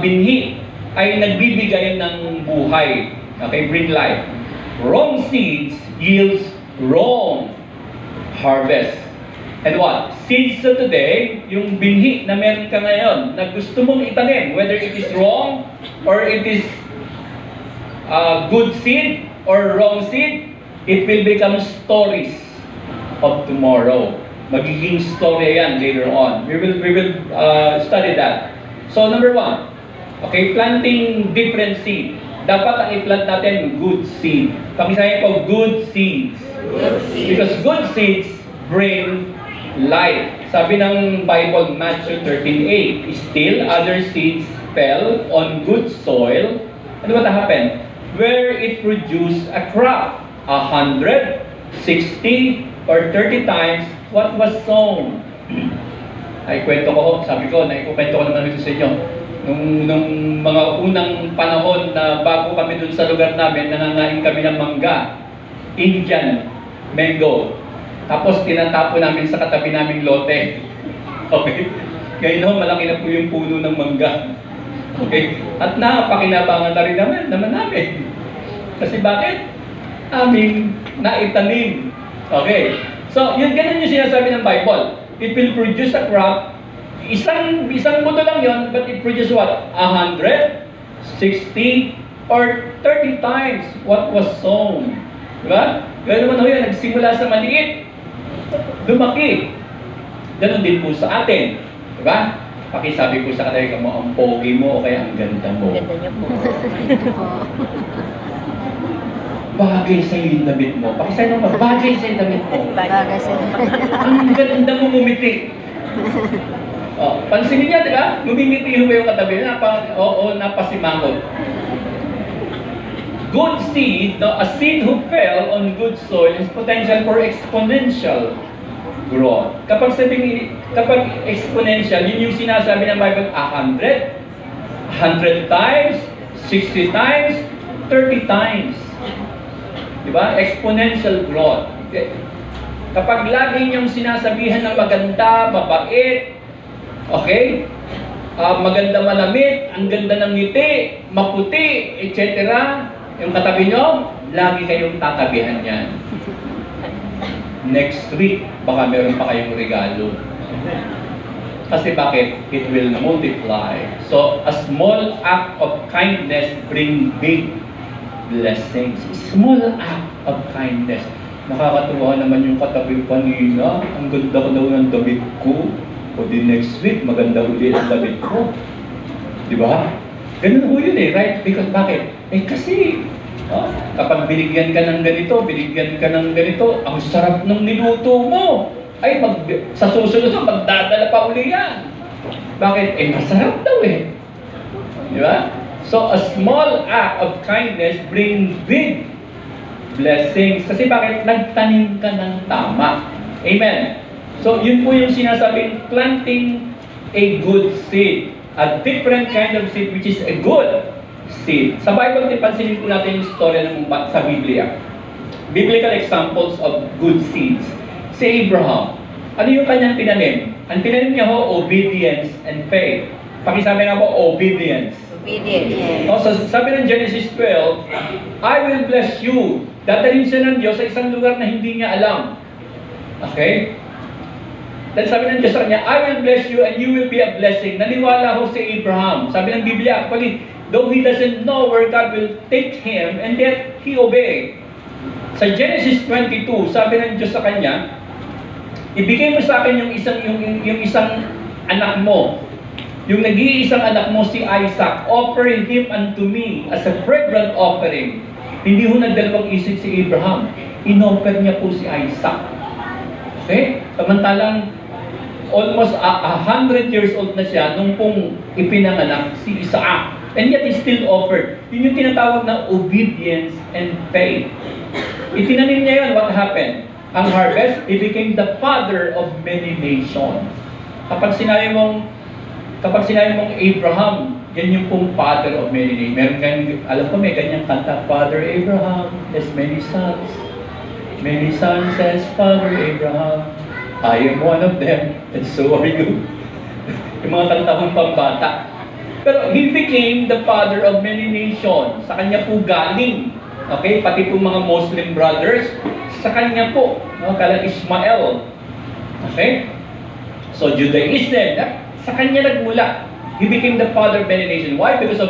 binhi ay nagbibigay ng buhay. Okay, bring life. Wrong seeds yields wrong harvest. And what? Seeds of today, yung binhi na meron ka ngayon, na gusto mong itanim, whether it is wrong or it is good seed or wrong seed, it will become stories of tomorrow. Magiging story yan later on. We will study that. So number 1, okay, planting different seed. Dapat ang i-plant natin good seed. Pakisahin po, good seeds. Good seeds. Because good seeds bring life. Sabi ng Bible, Matthew 13:8, still other seeds fell on good soil. And what happened? Where it produced a crop, 100, 60, or 30 times what was sown. Ay, kwento ko, sabi ko, naikukwento ko naman ito sa inyo. Nung mga unang panahon na bago kami dun sa lugar namin, nangangain kami ng mangga, Indian mango. Tapos tinatapo namin sa katabi naming lote. Okay? Ngayon malaki na po yung puno ng mangga. Okay? At napakinabangan na rin naman namin. Kasi bakit? Aming naitanim. Okay? So, ganun yung sinasabi ng Bible. It will produce a crop. Isang buto lang yon, but it produces what? 100, 60, or 30 times what was sown. Diba? Ganun naman ho yan. Nagsimula sa maliit, lumaki. Ganun din po sa atin. Diba? Pakisabi ko sa katabi mo, ang pogi mo o kaya ang ganda mo. Ganda niyo po. Bagay sa'yo yung damit mo. Pakisabi mo, bagay sa'yo yung damit mo. Bagay sa Ang ganda mo ngumiti. Oh, pansinin niya, di ba? Ngumingiti ho yung katabi. Napasimangot. Good seed, a seed who fell on good soil is potential for exponential growth. Kapag exponential, yun yung sinasabi ng Bible, 100 times, 60 times, 30 times. Diba? Exponential growth. Okay. Kapag lagi niyong sinasabihan ng maganda, mabait, okay? Maganda malamit, ang ganda ng ngiti, maputi, etc. Yung katabi niyo, lagi kayong tatabihan yan. Next week, baka meron pa kayong regalo. Kasi bakit? It will multiply. So, a small act of kindness bring big blessings. Small act of kindness. Nakakatuwa naman yung katabi kanina. Ang ganda ko daw ng damit ko. O di next week, maganda ulit ang damit ko. Di ba? Ganun ho yun eh, right? Because bakit? Kasi, kapag binigyan ka ng ganito, ang sarap ng niluto mo. Ay, sa susunod na, magdadala pa uli yan. Bakit? Masarap daw eh. Di ba? So, a small act of kindness brings big blessings. Kasi bakit? Nagtanim ka ng tama. Amen. So, yun po yung sinasabing planting a good seed. A different kind of seed which is a good seed. Sa Bible, pansinin po natin yung story sa Biblia. Biblical examples of good seeds. Si Abraham, ano yung kanyang tinanim? Ang tinanim niya ho, obedience and faith. Pakisabi nga po, obedience. Obedience. So, sabi ng Genesis 12, I will bless you. Datalim siya ng Diyos sa isang lugar na hindi niya alam. Okay? Then sabi ng Diyos sa kanya, I will bless you and you will be a blessing. Naniwala ho si Abraham. Sabi ng Biblia, actually, though he doesn't know where God will take him, and yet he obeyed. Sa Genesis 22, sabi ng Diyos sa kanya, ibigay mo sa akin yung isang anak mo. Yung nag-iisang anak mo, si Isaac, offer him unto me as a fragrant offering. Hindi ho nagdalawang isip si Abraham. Inoffer niya po si Isaac. Okay? Samantalang almost 100 years old na siya nung pong ipinanganak si Isaac. And yet he still offered. Yun yung tinatawag na obedience and faith. Itinanim niya yun, what happened? Ang harvest, he became the father of many nations. Kapag sinabi mong Abraham, yan yung pong father of many nations. Meron ganyan, alam ko may ganyang kanta, Father Abraham has many sons. Many sons says Father Abraham. I am one of them, and so are you. Yung mga kantahong pambata. Pero he became the father of many nations. Sa kanya po galing. Okay? Pati po mga Muslim brothers, sa kanya po. No? Kala Ismael. Okay? So Judaism, sa kanya nagmula. He became the father of many nations. Why? Because of